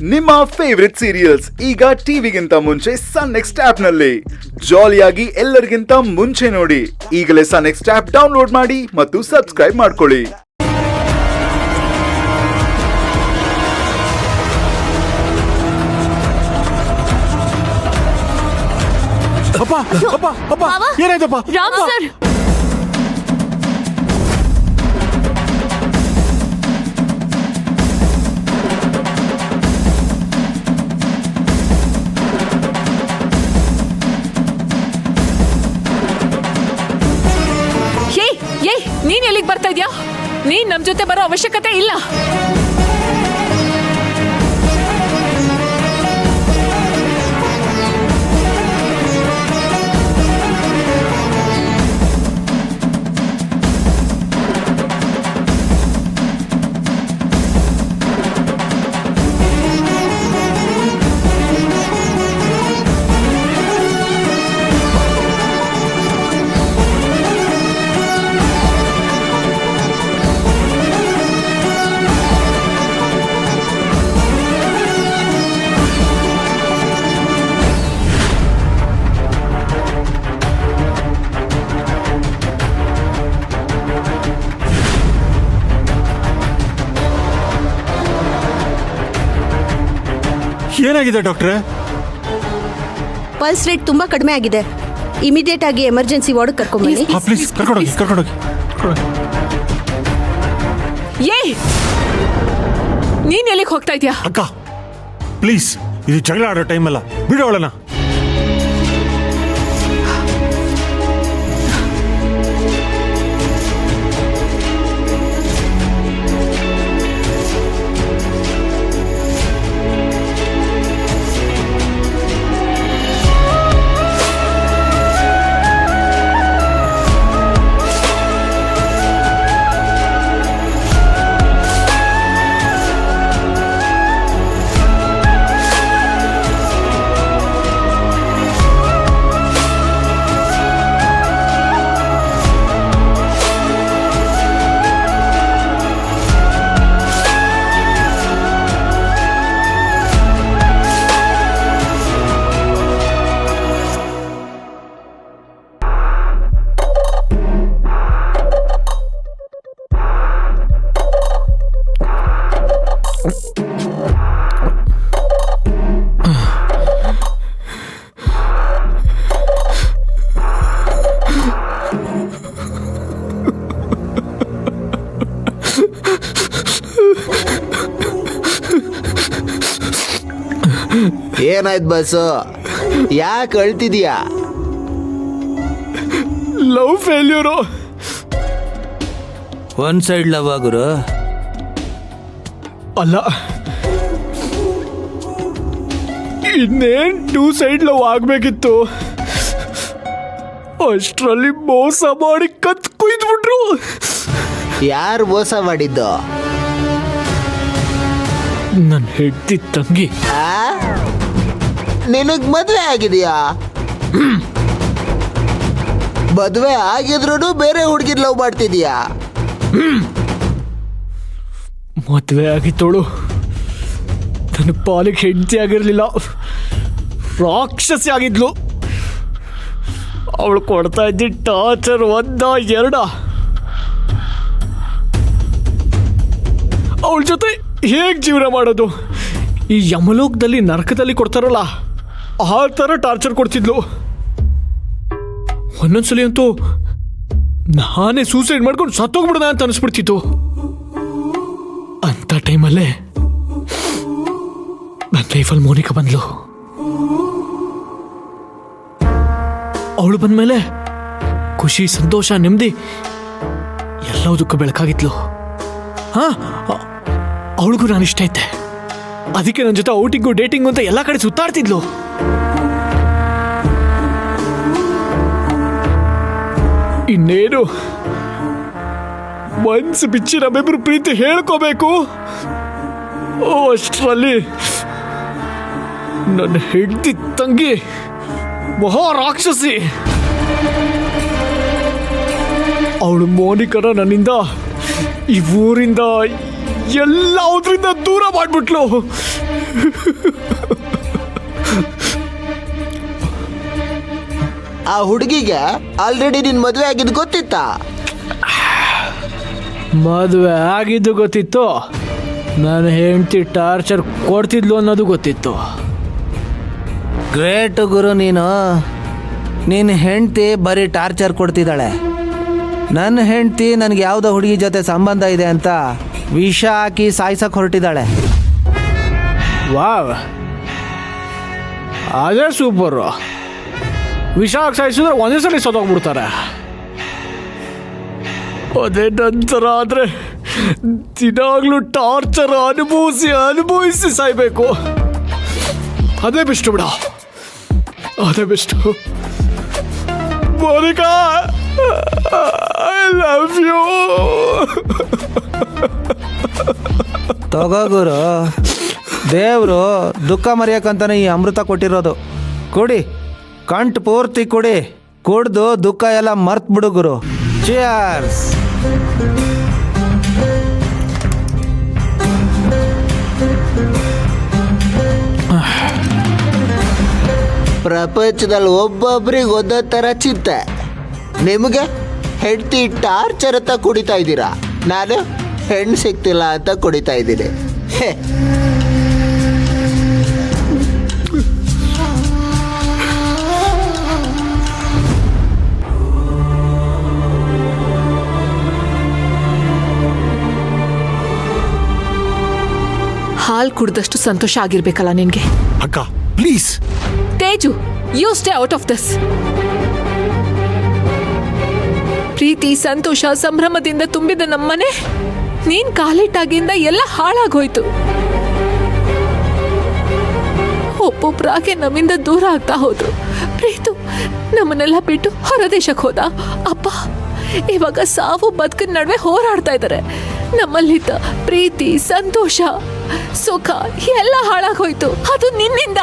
ನಿಮ್ಮ favourite serials ಈಗ ಟಿವಿಗಿಂತ ಮುಂಚೆ ಸನ್ ನೆಕ್ಸ್ಟ್ ಆಪ್ ನಲ್ಲಿ ಜಾಲಿಯಾಗಿ ಎಲ್ಲರಿಗಿಂತ ಮುಂಚೆ ನೋಡಿ. ಈಗಲೇ ಸನ್ ನೆಕ್ಸ್ಟ್ ಆಪ್ ಡೌನ್ಲೋಡ್ ಮಾಡಿ ಮತ್ತು ಸಬ್ಸ್ಕ್ರೈಬ್ ಮಾಡ್ಕೊಳ್ಳಿ. ಏನಾಯ್ತಪ್ಪ? ರಾಮ್ ಸರ್, ನೀನ್ ಎಲ್ಲಿಗೆ ಬರ್ತಾ ಇದ್ಯಾ? ನೀನ್ ನಮ್ ಜೊತೆ ಬರೋ ಅವಶ್ಯಕತೆ ಇಲ್ಲ. ಏನಾಗಿದೆ ಡಾಕ್ಟ್ರೆ? ಪಲ್ಸ್ ರೇಟ್ ತುಂಬಾ ಕಡಿಮೆ ಆಗಿದೆ. ಇಮಿಡಿಯೇಟ್ ಆಗಿ ಎಮರ್ಜೆನ್ಸಿ ವಾರ್ಡ್ ಕರ್ಕೊಂಡ್ಬನ್ನಿ. ಪ್ಲೀಸ್ ಕರ್ಕೊಂಡೋಗಿ. ನೀನ್ ಎಲ್ಲಿಗೆ ಹೋಗ್ತಾ ಇದ್ಯಾ? ಅಕ್ಕ ಪ್ಲೀಸ್, ಇದು ಜಗಳ ಆಡೋ ಟೈಮ್ ಅಲ್ಲ, ಬಿಡೋಳನ. ಏನಾಯ್ತು ಬಸ್ಸು? ಯಾಕೆ ಅಳ್ತಿದೀಯಾ? Love failure. One side love ಗುರು? ಅಲ್ಲ, ಇನ್ನೇನ್ 2 ಸೈಡ್ ಲವ್ ಆಗ್ಬೇಕಿತ್ತು. ಅಷ್ಟರಲ್ಲಿ ಮೋಸ ಮಾಡಿ ಕತ್ ಕುಯ್ದ್ಬಿಟ್ರು. ಯಾರು ಮೋಸ ಮಾಡಿದ್ದು? ನನ್ನ ಹೆಂಡತಿ ತಂಗಿ. ನಿನಗ್ ಮದ್ವೆ ಆಗಿದೆಯಾ? ಮದ್ವೆ ಆಗಿದ್ರು ಬೇರೆ ಹುಡುಗಿರ್ ಲವ್ ಮಾಡ್ತಿದೀಯಾ? ಮದ್ವೆ ಆಗಿತ್ತೋಳು ನನ್ನ ಪಾಲಿಗೆ ಹೆಂಡತಿ ಆಗಿರ್ಲಿಲ್ಲ, ರಾಕ್ಷಸಿ ಆಗಿದ್ಲು. ಅವಳು ಕೊಡ್ತಾ ಇದ್ದ ಟಾರ್ಚರ್ 1 2. ಅವಳ ಜೊತೆ ಹೇಗೆ ಜೀವನ ಮಾಡೋದು? ಈ ಯಮಲೋಕದಲ್ಲಿ ನರಕದಲ್ಲಿ ಕೊಡ್ತಾರಲ್ಲ, ಆ ಥರ ಟಾರ್ಚರ್ ಕೊಡ್ತಿದ್ಲು. ಒಂದೊಂದ್ಸಲಿ ಅಂತೂ ನಾನೇ ಸೂಸೈಡ್ ಮಾಡ್ಕೊಂಡು ಸತ್ತೋಗ್ಬಿಡೋಣ ಅಂತ ಅನಿಸ್ಬಿಡ್ತಿತ್ತು. ಅಂತ ಟೈಮಲ್ಲೇ ನನ್ನ ಲೈಫಲ್ಲಿ ಮೋನಿಕಾ ಬಂದ್ಲು. ಅವಳು ಬಂದ್ಮೇಲೆ ಖುಷಿ, ಸಂತೋಷ, ನೆಮ್ಮದಿ ಎಲ್ಲದಕ್ಕೂ ಬೆಳಕಾಗಿದ್ಲು. ಅವಳಿಗೂ ನಾನು ಇಷ್ಟ ಐತೆ. ಅದಕ್ಕೆ ನನ್ನ ಜೊತೆ ಔಟಿಂಗು, ಡೇಟಿಂಗು ಅಂತ ಎಲ್ಲ ಕಡೆ ಸುತ್ತಾಡ್ತಿದ್ಲು. ಇನ್ನೇನು ಮನ್ಸು ಬಿಚ್ಚಿ ನಮ್ಮಿಬ್ರು ಪ್ರೀತಿ ಹೇಳ್ಕೋಬೇಕು. ಅಷ್ಟರಲ್ಲಿ ನನ್ನ ಹೆಂಡತಿ ತಂಗಿ ಮಹಾ ರಾಕ್ಷಸಿ ಅವಳು ಮೋನಿಕನ ನನ್ನಿಂದ ಈ ಊರಿಂದ ಎಲ್ಲದ್ರಿಂದ ದೂರ ಮಾಡ್ಬಿಟ್ಲು. ಆ ಹುಡುಗಿಗೆ ಆಲ್ರೆಡಿ ನಿನ್ ಮದುವೆ ಆಗಿದ್ ಗೊತ್ತಿತ್ತಾ? ಮದುವೆ ಆಗಿದ್ದು ಗೊತ್ತಿತ್ತು, ನನ್ನ ಹೆಂಡತಿ ಟಾರ್ಚರ್ ಕೊಡ್ತಿದ್ಲು ಅನ್ನೋದು ಗೊತ್ತಿತ್ತು. ಗ್ರೇಟ್ ಗುರು ನೀನು. ನಿನ್ನ ಹೆಂಡ್ತಿ ಬರೀ ಟಾರ್ಚರ್ ಕೊಡ್ತಿದ್ದಾಳೆ. ನನ್ನ ಹೆಂಡ್ತಿ ನನಗೆ ಯಾವುದೋ ಹುಡುಗಿ ಜೊತೆ ಸಂಬಂಧ ಇದೆ ಅಂತ ವಿಷ ಹಾಕಿ ಸಾಯ್ಸಕ್ಕೆ ಹೊರಟಿದ್ದಾಳೆ. ವಾವ್, ಅದೇ ಸೂಪರು. ವಿಷ ಸಾಯಿಸಿದ್ರೆ ಒಂದೇ ಸಲ ಸತ್ತೋಗ್ಬಿಡ್ತಾರೆ. ಅದೇ ನಂತರ ಆದರೆ ದಿನಾಗ್ಲೂ ಟಾರ್ಚರ್ ಅನುಭವಿಸಿ ಸಾಯ್ಬೇಕು. ಅದೇ ಬೆಸ್ಟ್ ಬಿಡ, ಅದೇ best. Monica, I love you. ತಗೋ ಗುರು, ದೇವರು ದುಃಖ ಮರೆಯೋಕ್ಕಂತಾನೆ ಈ ಅಮೃತ ಕೊಟ್ಟಿರೋದು. ಕುಡಿ, ಕಂಠ ಪೂರ್ತಿ ಕುಡಿ. ಕುಡ್ದು ದುಃಖ ಎಲ್ಲ ಮರ್ತ್ ಬಿಡು ಗುರು. ಚಿಯರ್ಸ್. ಪ್ರಪಂಚದಲ್ಲಿ ಒಬ್ಬೊಬ್ರಿಗೆ ಒಂದೊಂದು ಥರ ಚಿಂತೆ. ನಿಮಗೆ ಹೆಂಡತಿ ಟಾರ್ಚರ್ ಅಂತ ಕುಡಿತಾ ಇದ್ದೀರಾ, ನಾನು ಹೆಣ್ಣು ಸಿಗ್ತಿಲ್ಲ ಅಂತ ಕುಡಿತಾ ಇದ್ದೀನಿ. ಹೇ, ಹಾಲ್ ಕುಡ್ದಷ್ಟು ಸಂತೋಷ ಆಗಿರ್ಬೇಕಲ್ಲ ನಿನ್ಗೆ. ಅಕ್ಕ please. Teju, you stay out of this. ಪ್ರೀತಿ, ಸಂತೋಷ, ಸಂಭ್ರಮದಿಂದ ತುಂಬಿದ ನಮ್ಮನೆ ನೀನ್ ಕಾಲಿಟ್ಟಾಗಿಂದ ಎಲ್ಲ ಹಾಳಾಗೋಯ್ತು. ಒಬ್ಬೊಬ್ರಾಗೆ ನಮ್ಮಿಂದ ದೂರ ಆಗ್ತಾ ಹೋದ್ರು. ಪ್ರೀತು ನಮ್ಮನ್ನೆಲ್ಲ ಬಿಟ್ಟು ಹೊರದೇಶಕ್ಕೆ ಹೋದ. ಅಪ್ಪ ಇವಾಗ ಸಾವು ಬದುಕಿನ ನಡುವೆ ಹೋರಾಡ್ತಾ ಇದ್ದಾರೆ. ನಮ್ಮಲ್ಲಿದ್ದ ಪ್ರೀತಿ, ಸಂತೋಷ, ಸುಖ ಎಲ್ಲ ಹಾಳಾಗೋಯ್ತು. ಅದು ನಿನ್ನಿಂದ.